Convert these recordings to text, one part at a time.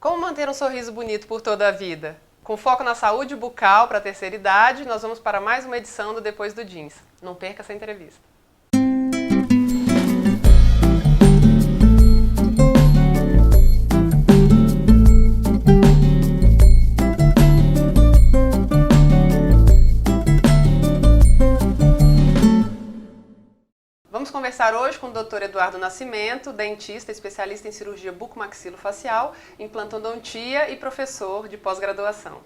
Como manter um sorriso bonito por toda a vida? Com foco na saúde bucal para a terceira idade, nós vamos para mais uma edição do Depois do Jeans. Não perca essa entrevista. Vamos conversar hoje com o Dr. Eduardo Nascimento, dentista, especialista em cirurgia bucomaxilofacial, implantodontia e professor de pós-graduação.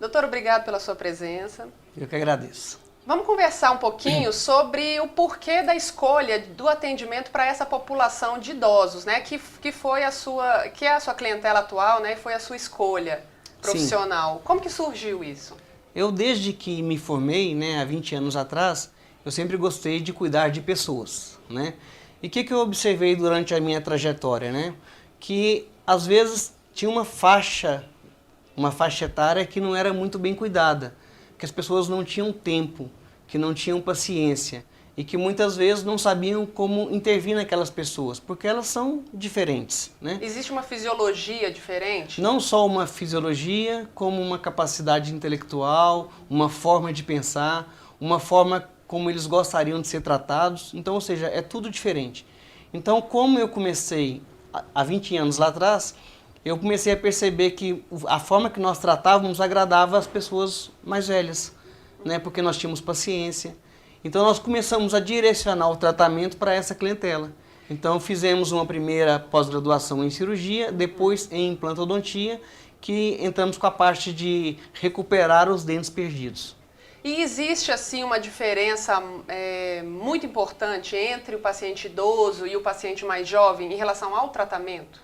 Doutor, obrigado pela sua presença. Eu que agradeço. Vamos conversar um pouquinho sobre o porquê da escolha do atendimento para essa população de idosos, né? Que é a sua clientela atual, né? E foi a sua escolha profissional. Sim. Como que surgiu isso? Eu, desde que me formei, né, há 20 anos atrás, eu sempre gostei de cuidar de pessoas, né? E o que eu observei durante a minha trajetória, né? Que às vezes tinha uma faixa etária que não era muito bem cuidada, que as pessoas não tinham tempo, que não tinham paciência e que muitas vezes não sabiam como intervir naquelas pessoas, porque elas são diferentes, né? Existe uma fisiologia diferente? Não só uma fisiologia, como uma capacidade intelectual, uma forma de pensar, uma forma como eles gostariam de ser tratados. Então, ou seja, é tudo diferente. Então, como eu comecei há 20 anos lá atrás, eu comecei a perceber que a forma que nós tratávamos agradava as pessoas mais velhas, né? Porque nós tínhamos paciência. Então, nós começamos a direcionar o tratamento para essa clientela. Então, fizemos uma primeira pós-graduação em cirurgia, depois em implantodontia, que entramos com a parte de recuperar os dentes perdidos. E existe, assim, uma diferença muito importante entre o paciente idoso e o paciente mais jovem em relação ao tratamento?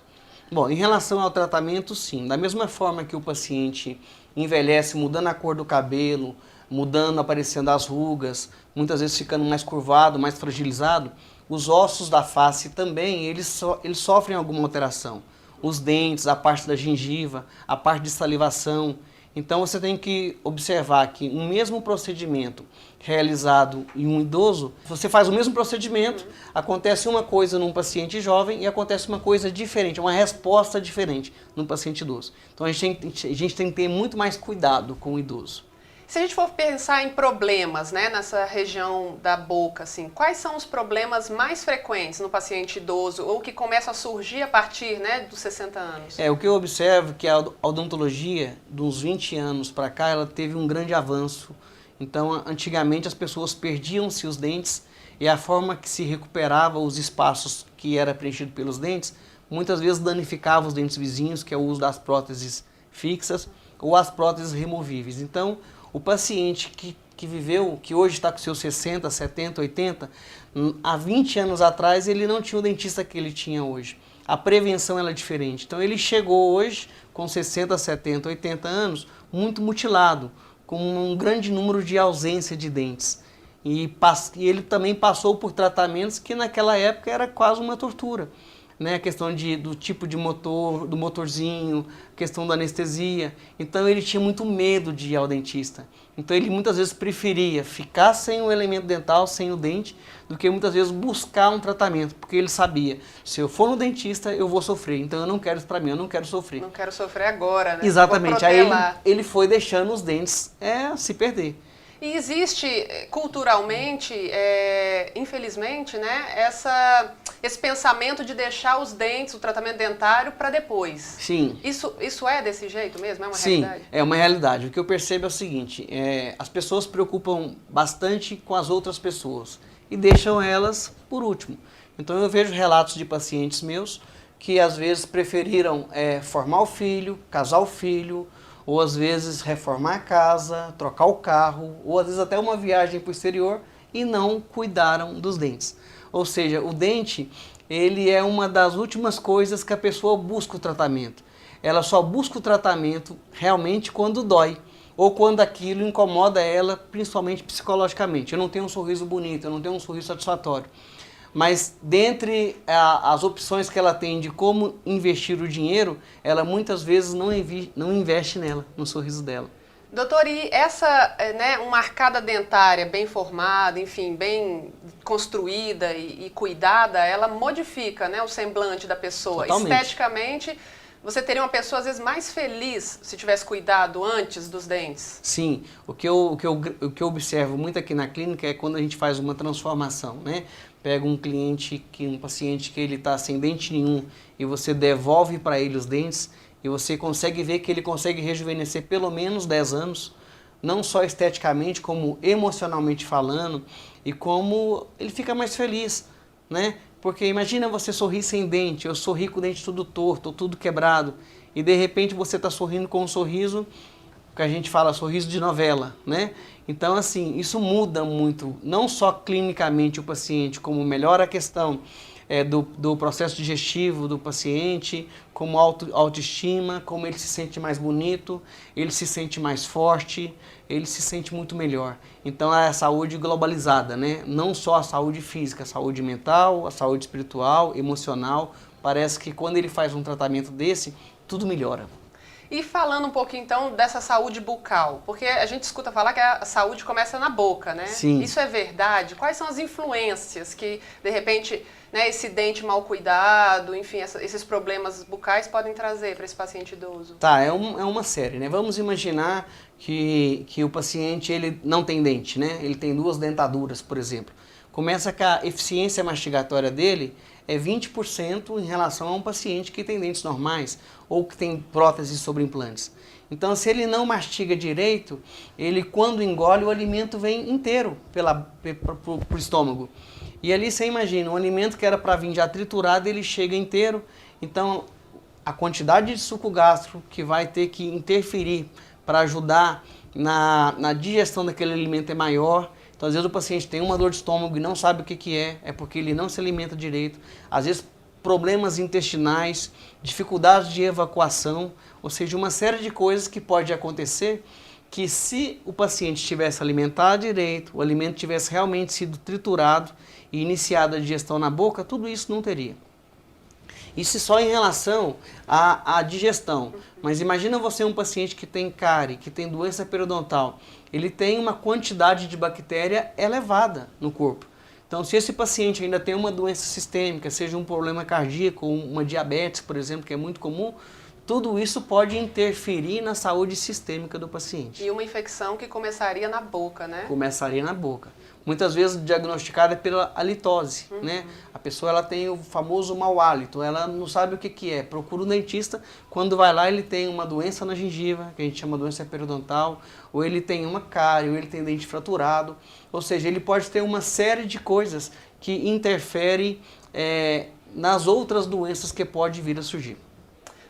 Bom, em relação ao tratamento, sim. Da mesma forma que o paciente envelhece mudando a cor do cabelo, mudando, aparecendo as rugas, muitas vezes ficando mais curvado, mais fragilizado, os ossos da face também, eles sofrem alguma alteração. Os dentes, a parte da gengiva, a parte de salivação. Então você tem que observar que um mesmo procedimento realizado em um idoso, você faz o mesmo procedimento, acontece uma coisa num paciente jovem e acontece uma coisa diferente, uma resposta diferente num paciente idoso. Então a gente tem que ter muito mais cuidado com o idoso. Se a gente for pensar em problemas, né, nessa região da boca, assim, quais são os problemas mais frequentes no paciente idoso ou que começam a surgir a partir, né, dos 60 anos? O que eu observo é que a odontologia, dos 20 anos para cá, ela teve um grande avanço. Então, antigamente as pessoas perdiam-se os dentes e a forma que se recuperava os espaços que era preenchido pelos dentes, muitas vezes danificava os dentes vizinhos, que é o uso das próteses fixas ou as próteses removíveis. Então, o paciente que viveu, que hoje está com seus 60, 70, 80, há 20 anos atrás ele não tinha o dentista que ele tinha hoje. A prevenção ela é diferente. Então ele chegou hoje com 60, 70, 80 anos muito mutilado, com um grande número de ausência de dentes. E ele também passou por tratamentos que naquela época era quase uma tortura. Né, a questão do tipo de motor, do motorzinho, questão da anestesia. Então ele tinha muito medo de ir ao dentista. Então ele muitas vezes preferia ficar sem o elemento dental, sem o dente, do que muitas vezes buscar um tratamento, porque ele sabia, se eu for no dentista eu vou sofrer, então eu não quero isso para mim, eu não quero sofrer. Não quero sofrer agora, né? Exatamente, aí ele foi deixando os dentes se perder. E existe culturalmente, infelizmente, né, esse pensamento de deixar os dentes, o tratamento dentário, para depois. Sim. Isso é desse jeito mesmo? É uma realidade? Sim, é uma realidade. O que eu percebo é o seguinte, as pessoas se preocupam bastante com as outras pessoas e deixam elas por último. Então eu vejo relatos de pacientes meus que às vezes preferiram formar o filho, casar o filho, ou às vezes reformar a casa, trocar o carro, ou às vezes até uma viagem para o exterior e não cuidaram dos dentes. Ou seja, o dente, ele é uma das últimas coisas que a pessoa busca o tratamento. Ela só busca o tratamento realmente quando dói, ou quando aquilo incomoda ela, principalmente psicologicamente. Eu não tenho um sorriso bonito, eu não tenho um sorriso satisfatório. Mas dentre as opções que ela tem de como investir o dinheiro, ela muitas vezes não investe nela, no sorriso dela. Doutor, e essa, uma arcada dentária bem formada, enfim, bem construída e cuidada, ela modifica, né, o semblante da pessoa. Totalmente. Esteticamente, Você teria uma pessoa, às vezes, mais feliz se tivesse cuidado antes dos dentes? Sim, o que eu observo muito aqui na clínica é quando a gente faz uma transformação, né? Pega um paciente que ele está sem dente nenhum e você devolve para ele os dentes e você consegue ver que ele consegue rejuvenescer pelo menos 10 anos, não só esteticamente, como emocionalmente falando, e como ele fica mais feliz, né? Porque imagina você sorrir sem dente, eu sorri com o dente tudo torto, tudo quebrado, e de repente você está sorrindo com um sorriso, que a gente fala sorriso de novela, né? Então, assim, isso muda muito, não só clinicamente o paciente, como melhora a questão do processo digestivo do paciente, como autoestima, como ele se sente mais bonito, ele se sente mais forte, ele se sente muito melhor. Então é a saúde globalizada, né? Não só a saúde física, a saúde mental, a saúde espiritual, emocional. Parece que quando ele faz um tratamento desse, tudo melhora. E falando um pouquinho então dessa saúde bucal, porque a gente escuta falar que a saúde começa na boca, né? Sim. Isso é verdade? Quais são as influências que, de repente, né, esse dente mal cuidado, enfim, esses problemas bucais podem trazer para esse paciente idoso? Tá, é uma série, né? Vamos imaginar que o paciente ele não tem dente, né? Ele tem 2 dentaduras, por exemplo. Começa que a eficiência mastigatória dele é 20% em relação a um paciente que tem dentes normais ou que tem próteses sobre implantes. Então, se ele não mastiga direito, ele quando engole o alimento vem inteiro pro estômago. E ali você imagina, um alimento que era para vir já triturado, ele chega inteiro. Então, a quantidade de suco gástrico que vai ter que interferir para ajudar na digestão daquele alimento é maior. Então, às vezes o paciente tem uma dor de estômago e não sabe o que é porque ele não se alimenta direito. Às vezes, problemas intestinais, dificuldades de evacuação, ou seja, uma série de coisas que pode acontecer que se o paciente tivesse alimentado direito, o alimento tivesse realmente sido triturado e iniciada a digestão na boca, tudo isso não teria. Isso só em relação à digestão. Mas imagina você um paciente que tem cárie, que tem doença periodontal. Ele tem uma quantidade de bactéria elevada no corpo. Então, se esse paciente ainda tem uma doença sistêmica, seja um problema cardíaco, uma diabetes, por exemplo, que é muito comum, tudo isso pode interferir na saúde sistêmica do paciente. E uma infecção que começaria na boca, né? Começaria na boca. Muitas vezes diagnosticada pela halitose, né? A pessoa ela tem o famoso mau hálito, ela não sabe o que é. Procura um dentista, quando vai lá ele tem uma doença na gengiva, que a gente chama doença periodontal, ou ele tem uma cárie, ou ele tem dente fraturado. Ou seja, ele pode ter uma série de coisas que interferem nas outras doenças que pode vir a surgir.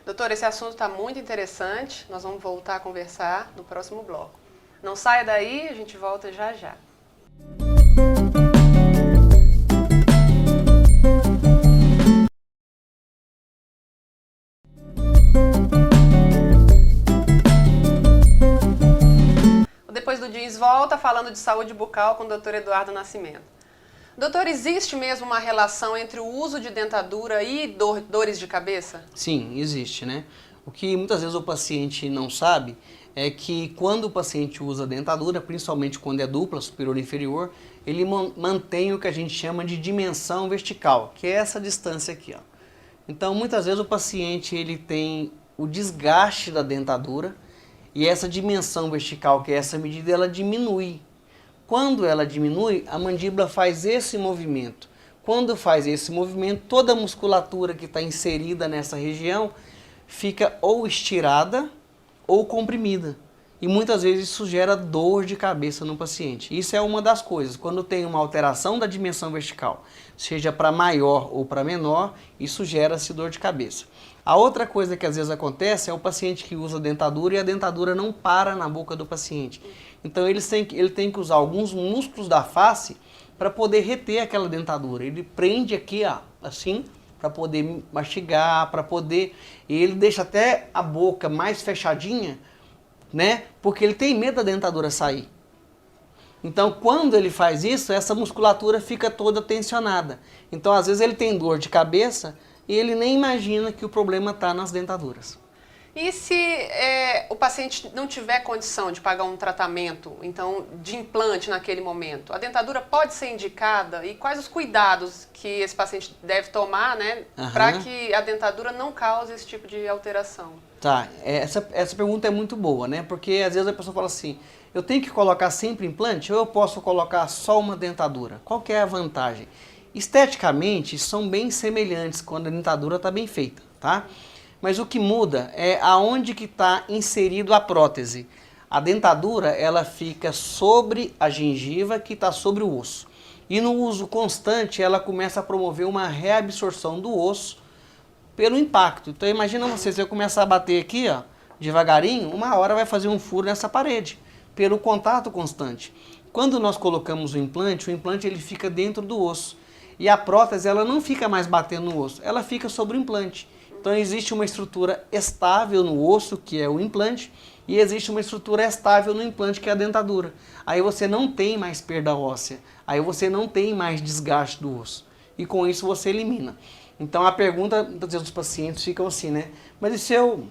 Doutor, esse assunto está muito interessante, nós vamos voltar a conversar no próximo bloco. Não saia daí, a gente volta já já. Depois do Jeans volta falando de saúde bucal com o Dr. Eduardo Nascimento. Doutor, existe mesmo uma relação entre o uso de dentadura e dores de cabeça? Sim, existe, né? O que muitas vezes o paciente não sabe é que quando o paciente usa dentadura, principalmente quando é dupla, superior e inferior, ele mantém o que a gente chama de dimensão vertical, que é essa distância aqui, ó. Então, muitas vezes o paciente ele tem o desgaste da dentadura e essa dimensão vertical, que é essa medida, ela diminui. Quando ela diminui, a mandíbula faz esse movimento. Quando faz esse movimento, toda a musculatura que está inserida nessa região fica ou estirada ou comprimida. E muitas vezes isso gera dor de cabeça no paciente. Isso é uma das coisas. Quando tem uma alteração da dimensão vertical, seja para maior ou para menor, isso gera-se dor de cabeça. A outra coisa que às vezes acontece é o paciente que usa dentadura e a dentadura não para na boca do paciente. Então ele tem que usar alguns músculos da face para poder reter aquela dentadura. Ele prende aqui, ó, assim, para poder mastigar, para poder... E ele deixa até a boca mais fechadinha, né? Porque ele tem medo da dentadura sair. Então, quando ele faz isso, essa musculatura fica toda tensionada. Então, às vezes ele tem dor de cabeça e ele nem imagina que o problema está nas dentaduras. E se o paciente não tiver condição de pagar um tratamento, então, de implante naquele momento, a dentadura pode ser indicada? E quais os cuidados que esse paciente deve tomar, né, para que a dentadura não cause esse tipo de alteração? Tá, essa pergunta é muito boa, né? Porque às vezes a pessoa fala assim, eu tenho que colocar sempre implante ou eu posso colocar só uma dentadura? Qual que é a vantagem? Esteticamente, são bem semelhantes quando a dentadura está bem feita, tá? Mas o que muda é aonde que está inserido a prótese. A dentadura, ela fica sobre a gengiva que está sobre o osso. E no uso constante, ela começa a promover uma reabsorção do osso pelo impacto. Então imagina você, se eu começar a bater aqui, ó, devagarinho, uma hora vai fazer um furo nessa parede, pelo contato constante. Quando nós colocamos o implante ele fica dentro do osso. E a prótese, ela não fica mais batendo no osso, ela fica sobre o implante. Então existe uma estrutura estável no osso, que é o implante, e existe uma estrutura estável no implante, que é a dentadura. Aí você não tem mais perda óssea, aí você não tem mais desgaste do osso. E com isso você elimina. Então a pergunta dos pacientes ficam assim, né? Mas e se eu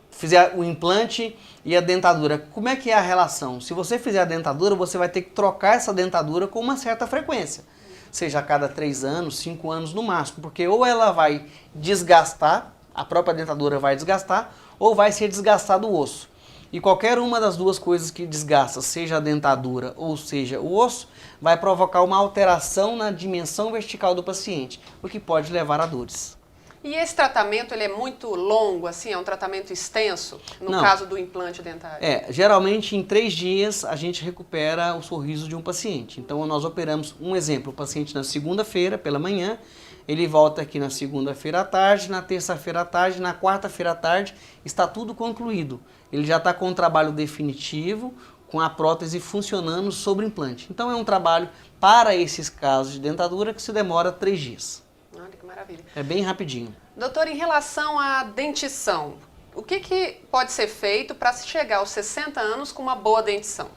fizer o implante e a dentadura, como é que é a relação? Se você fizer a dentadura, você vai ter que trocar essa dentadura com uma certa frequência. Seja a cada 3 anos, 5 anos no máximo, porque ou ela vai desgastar, a própria dentadura vai desgastar, ou vai ser desgastado o osso. E qualquer uma das duas coisas que desgasta, seja a dentadura ou seja o osso, vai provocar uma alteração na dimensão vertical do paciente, o que pode levar a dores. E esse tratamento, ele é muito longo, assim, é um tratamento extenso, no Não. caso do implante dentário? Geralmente em 3 dias a gente recupera o sorriso de um paciente. Então nós operamos, um exemplo, o paciente na segunda-feira pela manhã, ele volta aqui na segunda-feira à tarde, na terça-feira à tarde, na quarta-feira à tarde, está tudo concluído. Ele já está com um trabalho definitivo, com a prótese funcionando sobre o implante. Então é um trabalho para esses casos de dentadura que se demora 3 dias. Olha que maravilha. É bem rapidinho. Doutor, em relação à dentição, o que pode ser feito para se chegar aos 60 anos com uma boa dentição?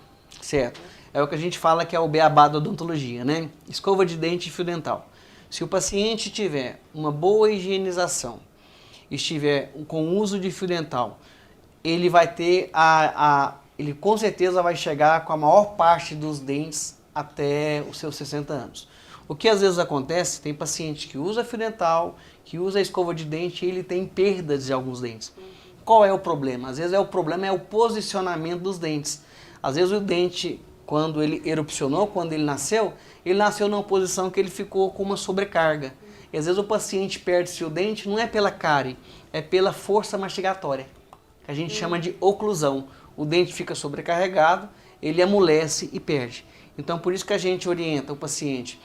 Certo. É o que a gente fala que é o beabá da odontologia, né? Escova de dente e fio dental. Se o paciente tiver uma boa higienização, estiver com uso de fio dental, ele vai ter ele com certeza vai chegar com a maior parte dos dentes até os seus 60 anos. O que às vezes acontece, tem paciente que usa fio dental, que usa escova de dente e ele tem perdas de alguns dentes. Qual é o problema? Às vezes o problema é o posicionamento dos dentes. Às vezes o dente, quando ele erupcionou, quando ele nasceu numa posição que ele ficou com uma sobrecarga. E às vezes o paciente perde-se o dente, não é pela cárie, é pela força mastigatória, que a gente chama de oclusão. O dente fica sobrecarregado, ele amolece e perde. Então por isso que a gente orienta o paciente,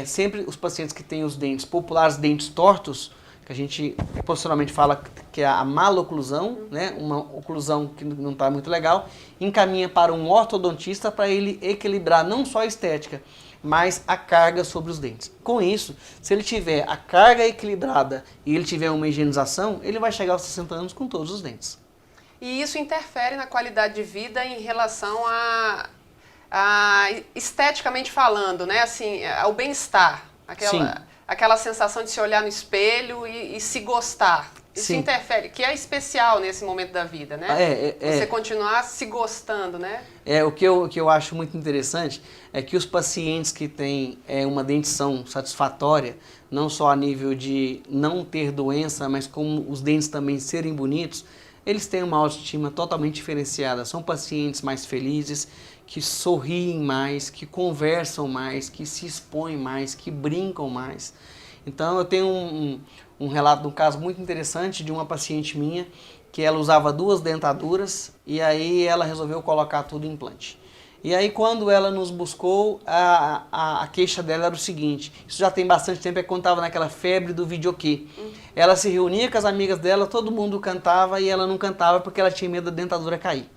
sempre os pacientes que têm os dentes populares, dentes tortos, que a gente profissionalmente fala que é a maloclusão, né? Uma oclusão que não está muito legal, encaminha para um ortodontista para ele equilibrar não só a estética, mas a carga sobre os dentes. Com isso, se ele tiver a carga equilibrada e ele tiver uma higienização, ele vai chegar aos 60 anos com todos os dentes. E isso interfere na qualidade de vida em relação esteticamente falando, né? Assim, ao bem-estar, aquela sensação de se olhar no espelho e se gostar. Isso Sim. interfere, que é especial nesse momento da vida, né? Você continuar se gostando, né? O que eu acho muito interessante é que os pacientes que têm uma dentição satisfatória, não só a nível de não ter doença, mas como os dentes também serem bonitos, eles têm uma autoestima totalmente diferenciada. São pacientes mais felizes, que sorriem mais, que conversam mais, que se expõem mais, que brincam mais. Então eu tenho um relato de um caso muito interessante de uma paciente minha, que ela usava 2 dentaduras e aí ela resolveu colocar tudo em implante. E aí quando ela nos buscou, a queixa dela era o seguinte, isso já tem bastante tempo, é quando estava naquela febre do videokê. Ela se reunia com as amigas dela, todo mundo cantava e ela não cantava porque ela tinha medo da dentadura cair.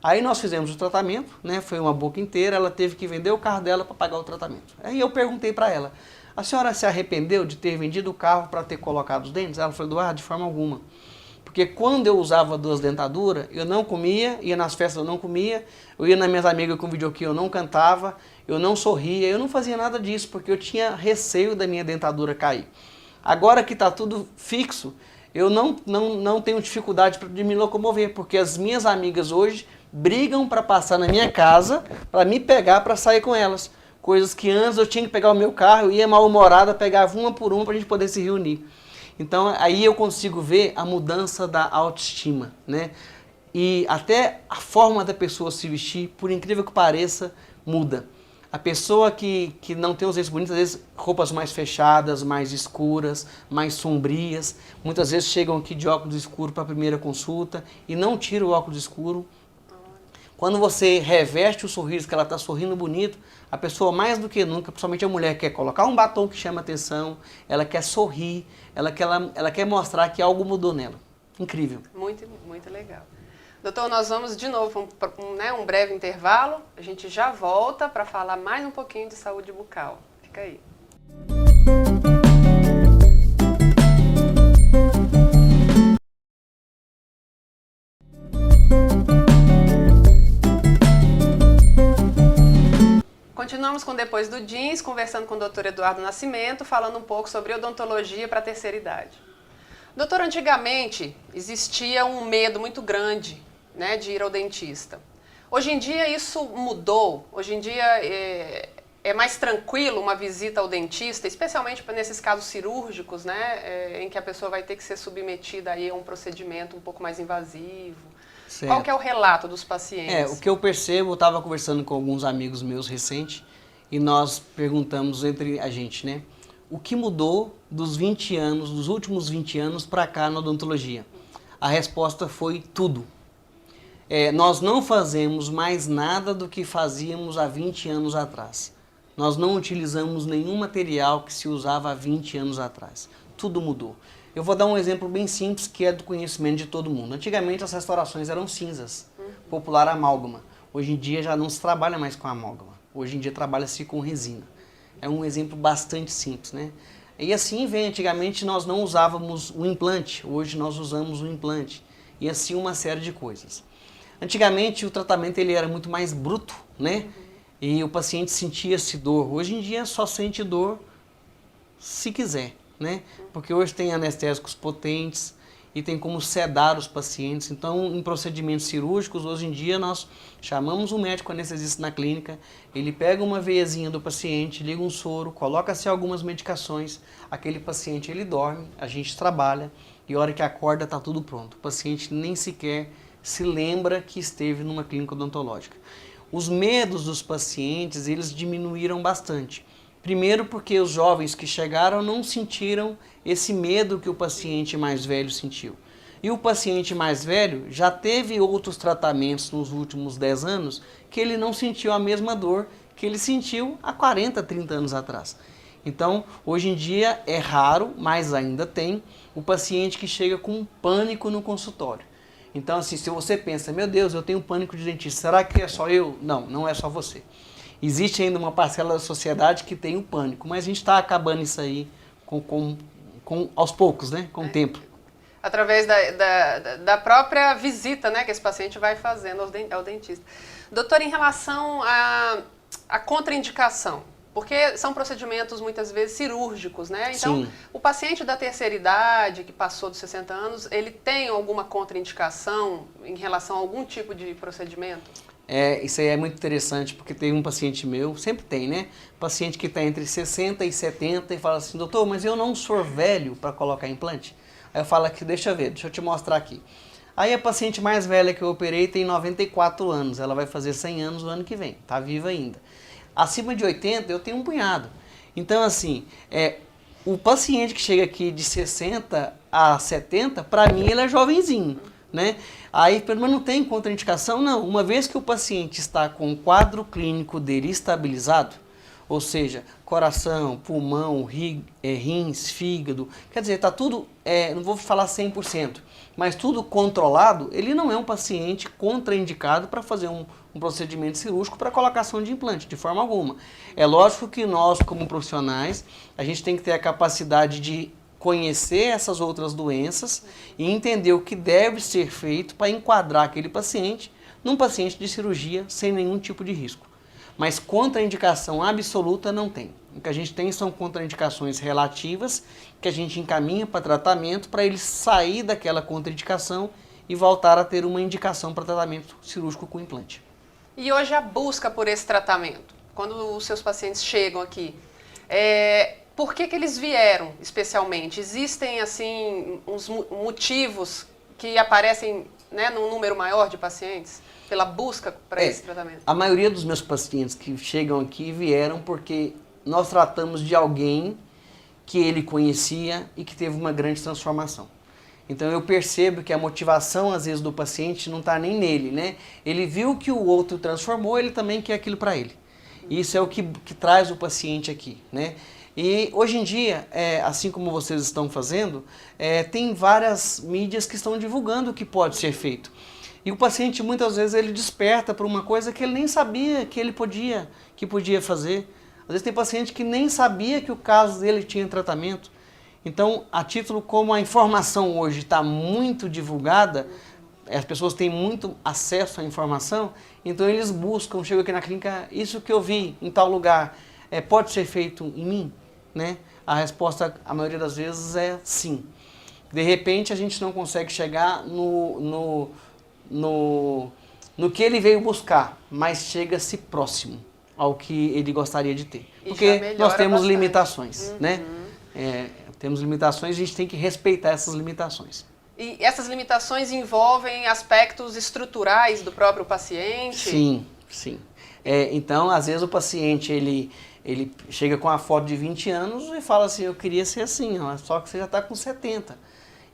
Aí nós fizemos o tratamento, né? Foi uma boca inteira, ela teve que vender o carro dela para pagar o tratamento. Aí eu perguntei para ela, a senhora se arrependeu de ter vendido o carro para ter colocado os dentes? Ela falou, Eduardo, de forma alguma. Porque quando eu usava 2 dentaduras, eu não comia, ia nas festas eu não comia, eu ia nas minhas amigas com videokê, eu não cantava, eu não sorria, eu não fazia nada disso, porque eu tinha receio da minha dentadura cair. Agora que está tudo fixo, eu não tenho dificuldade de me locomover, porque as minhas amigas hoje brigam para passar na minha casa, para me pegar, para sair com elas. Coisas que antes eu tinha que pegar o meu carro, eu ia mal-humorada, pegava uma por uma para a gente poder se reunir. Então aí eu consigo ver a mudança da autoestima, né? E até a forma da pessoa se vestir, por incrível que pareça, muda. A pessoa que não tem os vezes bonitos, às vezes roupas mais fechadas, mais escuras, mais sombrias, muitas vezes chegam aqui de óculos escuros para a primeira consulta e não tiram o óculos escuro. Quando você reveste o sorriso, que ela está sorrindo bonito, a pessoa mais do que nunca, principalmente a mulher, quer colocar um batom que chama atenção, ela quer sorrir, ela quer mostrar que algo mudou nela. Incrível. Muito, muito legal. Doutor, nós vamos de novo para um breve intervalo. A gente já volta para falar mais um pouquinho de saúde bucal. Fica aí. Continuamos com Depois do Jeans, conversando com o Dr. Eduardo Nascimento, falando um pouco sobre odontologia para a terceira idade. Doutor, antigamente existia um medo muito grande, né, de ir ao dentista. Hoje em dia isso mudou, hoje em dia é mais tranquilo uma visita ao dentista, especialmente nesses casos cirúrgicos, né, em que a pessoa vai ter que ser submetida aí a um procedimento um pouco mais invasivo. Certo. Qual que é o relato dos pacientes? O que eu percebo, eu estava conversando com alguns amigos meus recente e nós perguntamos entre a gente, né, o que mudou dos 20 anos, dos últimos 20 anos para cá na odontologia? A resposta foi tudo. Nós não fazemos mais nada do que fazíamos há 20 anos atrás. Nós não utilizamos nenhum material que se usava há 20 anos atrás. Tudo mudou. Eu vou dar um exemplo bem simples que é do conhecimento de todo mundo. Antigamente as restaurações eram cinzas, popular amálgama. Hoje em dia já não se trabalha mais com amálgama. Hoje em dia trabalha-se com resina. É um exemplo bastante simples, né? E assim vem, antigamente nós não usávamos o implante, hoje nós usamos o implante. E assim uma série de coisas. Antigamente o tratamento ele era muito mais bruto, né? E o paciente sentia-se dor. Hoje em dia só sente dor se quiser, né? Porque hoje tem anestésicos potentes e tem como sedar os pacientes. Então, em procedimentos cirúrgicos, hoje em dia nós chamamos um médico anestesista na clínica, ele pega uma veiazinha do paciente, liga um soro, coloca-se algumas medicações, aquele paciente ele dorme, a gente trabalha e a hora que acorda está tudo pronto. O paciente nem sequer se lembra que esteve numa clínica odontológica. Os medos dos pacientes, eles diminuíram bastante. Primeiro porque os jovens que chegaram não sentiram esse medo que o paciente mais velho sentiu. E o paciente mais velho já teve outros tratamentos nos últimos 10 anos que ele não sentiu a mesma dor que ele sentiu há 40, 30 anos atrás. Então, hoje em dia é raro, mas ainda tem, o paciente que chega com pânico no consultório. Então, assim, se você pensa, meu Deus, eu tenho pânico de dentista, será que é só eu? Não, não é só você. Existe ainda uma parcela da sociedade que tem o pânico, mas a gente está acabando isso aí aos poucos, né? Com o tempo. Através da própria visita, né, que esse paciente vai fazendo ao dentista. Doutor, em relação à contraindicação, porque são procedimentos muitas vezes cirúrgicos, né? Então, sim, o paciente da terceira idade, que passou dos 60 anos, ele tem alguma contraindicação em relação a algum tipo de procedimento? Isso aí é muito interessante, porque tem um paciente meu, sempre tem, né? Paciente que está entre 60 e 70 e fala assim, doutor, mas eu não sou velho para colocar implante? Aí eu falo aqui, deixa eu te mostrar aqui. Aí a paciente mais velha que eu operei tem 94 anos, ela vai fazer 100 anos o ano que vem, tá viva ainda. Acima de 80 eu tenho um punhado. Então assim, o paciente que chega aqui de 60 a 70, para mim ele é jovenzinho, né? Aí, mas não tem contraindicação? Não. Uma vez que o paciente está com o quadro clínico dele estabilizado, ou seja, coração, pulmão, rins, fígado, quer dizer, está tudo, não vou falar 100%, mas tudo controlado, ele não é um paciente contraindicado para fazer um procedimento cirúrgico para colocação de implante, de forma alguma. É lógico que nós, como profissionais, a gente tem que ter a capacidade de conhecer essas outras doenças e entender o que deve ser feito para enquadrar aquele paciente num paciente de cirurgia sem nenhum tipo de risco. Mas contraindicação absoluta não tem. O que a gente tem são contraindicações relativas, que a gente encaminha para tratamento para ele sair daquela contraindicação e voltar a ter uma indicação para tratamento cirúrgico com implante. E hoje a busca por esse tratamento, quando os seus pacientes chegam aqui, por que eles vieram especialmente? Existem assim uns motivos que aparecem, né, num número maior de pacientes pela busca para esse tratamento? A maioria dos meus pacientes que chegam aqui vieram porque nós tratamos de alguém que ele conhecia e que teve uma grande transformação. Então eu percebo que a motivação às vezes do paciente não está nem nele, né? Ele viu que o outro transformou, ele também quer aquilo para ele. Isso é o que traz o paciente aqui, né? E hoje em dia, assim como vocês estão fazendo, tem várias mídias que estão divulgando o que pode ser feito. E o paciente muitas vezes ele desperta para uma coisa que ele nem sabia que ele podia fazer. Às vezes tem paciente que nem sabia que o caso dele tinha tratamento. Então, a título como a informação hoje está muito divulgada, as pessoas têm muito acesso à informação, então eles buscam, chegam aqui na clínica, isso que eu vi em tal lugar, pode ser feito em mim? Né? A resposta, a maioria das vezes, é sim. De repente, a gente não consegue chegar no que ele veio buscar, mas chega-se próximo ao que ele gostaria de ter. Porque nós temos bastante limitações, né? Temos limitações, a gente tem que respeitar essas limitações. E essas limitações envolvem aspectos estruturais do próprio paciente? Sim, sim. Então, às vezes o paciente, ele chega com a foto de 20 anos e fala assim, eu queria ser assim, ó, só que você já está com 70.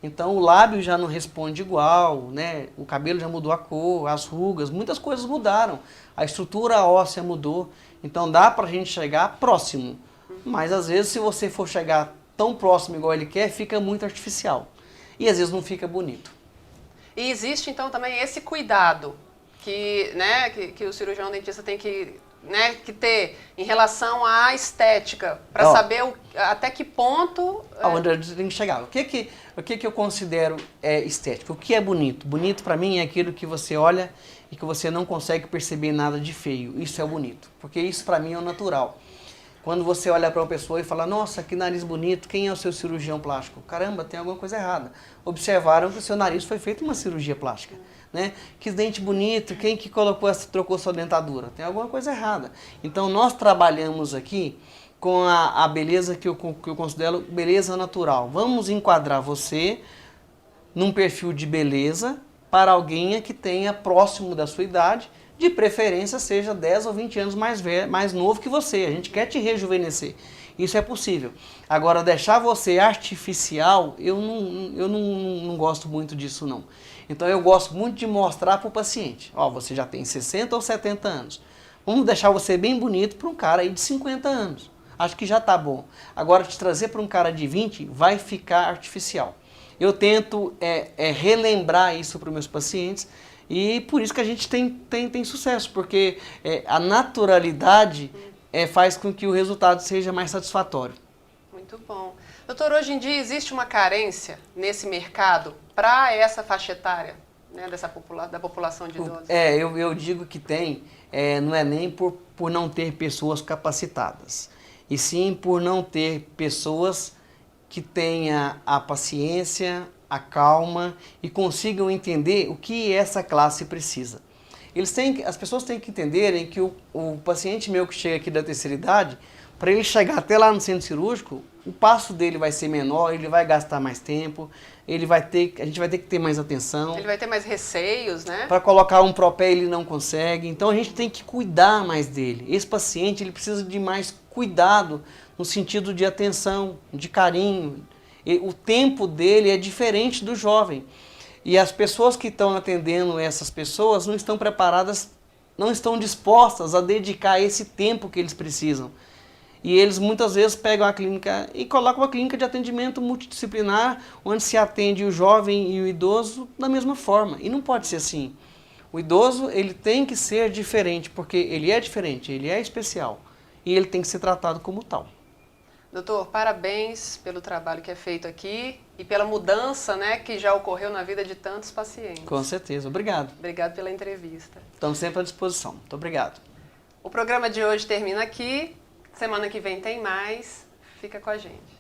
Então o lábio já não responde igual, né? O cabelo já mudou a cor, as rugas, muitas coisas mudaram. A estrutura óssea mudou. Então dá pra gente chegar próximo. Mas às vezes se você for chegar tão próximo igual ele quer, fica muito artificial. E às vezes não fica bonito. E existe então também esse cuidado que, né, que o cirurgião dentista tem que, né, que ter em relação à estética, para saber até que ponto... Onde a gente tem que chegar. O que eu considero estético? O que é bonito? Bonito para mim é aquilo que você olha e que você não consegue perceber nada de feio. Isso é o bonito, porque isso para mim é o natural. Quando você olha para uma pessoa e fala, nossa, que nariz bonito, quem é o seu cirurgião plástico? Caramba, tem alguma coisa errada. Observaram que o seu nariz foi feito uma cirurgia plástica. Né? Que dente bonito, quem que trocou sua dentadura? Tem alguma coisa errada. Então nós trabalhamos aqui com a beleza que eu considero beleza natural. Vamos enquadrar você num perfil de beleza para alguém que tenha próximo da sua idade, de preferência seja 10 ou 20 anos mais novo que você. A gente quer te rejuvenescer. Isso é possível. Agora, deixar você artificial, eu não gosto muito disso, não. Então, eu gosto muito de mostrar para o paciente. Ó, você já tem 60 ou 70 anos. Vamos deixar você bem bonito para um cara aí de 50 anos. Acho que já está bom. Agora, te trazer para um cara de 20, vai ficar artificial. Eu tento relembrar isso para os meus pacientes e por isso que a gente tem sucesso, porque a naturalidade faz com que o resultado seja mais satisfatório. Muito bom. Doutor, hoje em dia existe uma carência nesse mercado para essa faixa etária, né, da população de idosos? Eu digo que tem, não é nem por não ter pessoas capacitadas, e sim por não ter pessoas que tenham a paciência, a calma e consigam entender o que essa classe precisa. As pessoas têm que entenderem que o paciente meu que chega aqui da terceira idade, para ele chegar até lá no centro cirúrgico, o passo dele vai ser menor, ele vai gastar mais tempo, a gente vai ter que ter mais atenção. Ele vai ter mais receios, né? Para colocar um propé ele não consegue, então a gente tem que cuidar mais dele. Esse paciente ele precisa de mais cuidado no sentido de atenção, de carinho. O tempo dele é diferente do jovem. E as pessoas que estão atendendo essas pessoas não estão preparadas, não estão dispostas a dedicar esse tempo que eles precisam. E eles muitas vezes pegam a clínica e colocam uma clínica de atendimento multidisciplinar, onde se atende o jovem e o idoso da mesma forma. E não pode ser assim. O idoso ele tem que ser diferente, porque ele é diferente, ele é especial. E ele tem que ser tratado como tal. Doutor, parabéns pelo trabalho que é feito aqui e pela mudança, né, que já ocorreu na vida de tantos pacientes. Com certeza. Obrigado. Obrigado pela entrevista. Estamos sempre à disposição. Muito obrigado. O programa de hoje termina aqui. Semana que vem tem mais. Fica com a gente.